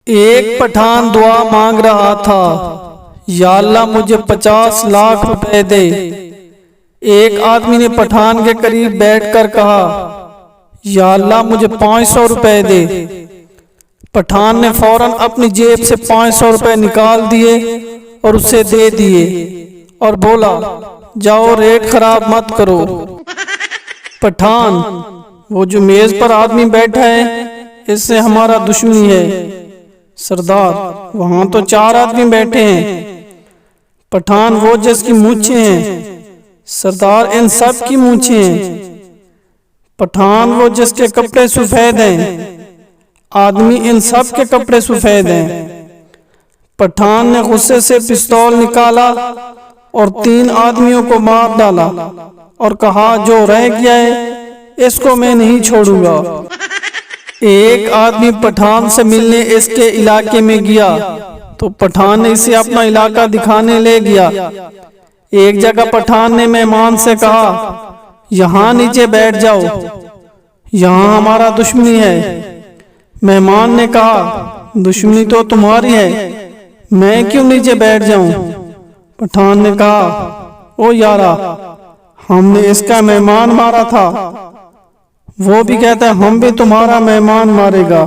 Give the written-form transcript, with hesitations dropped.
एक पठान दुआ मांग रहा था, या अल्लाह मुझे 50 लाख रुपए दे। एक आदमी ने पठान के करीब बैठकर कहा, या अल्लाह मुझे 500 रुपए दे। पठान ने फौरन अपनी जेब से 500 रुपए निकाल दिए और उसे दे दिए और बोला, जाओ रेट खराब मत करो। पठान, वो जो मेज पर आदमी बैठा है इससे हमारा दुश्मनी है। सरदार, वहां तो 4 आदमी बैठे हैं। पठान, वो जिसकी मूछें हैं। सरदार, इन सब की मूछें हैं। पठान, वो जिसके कपड़े सफेद हैं। आदमी, इन सब के कपड़े सफेद हैं। पठान ने गुस्से से पिस्तौल निकाला और 3 आदमियों को मार डाला और कहा, जो रह गया है इसको मैं नहीं छोड़ूंगा। एक आदमी पठान से मिलने इसके इलाके में गया तो पठान ने इसे अपना इलाका दिखाने ले गया। एक जगह पठान ने मेहमान से कहा, यहाँ नीचे बैठ जाओ, यहाँ हमारा दुश्मनी है। मेहमान ने कहा, दुश्मनी तो तुम्हारी है, मैं क्यों नीचे बैठ जाऊं? पठान ने कहा, ओ यारा, हमने इसका मेहमान मारा था, वो भी कहता है हम भी तुम्हारा मेहमान मारेगा।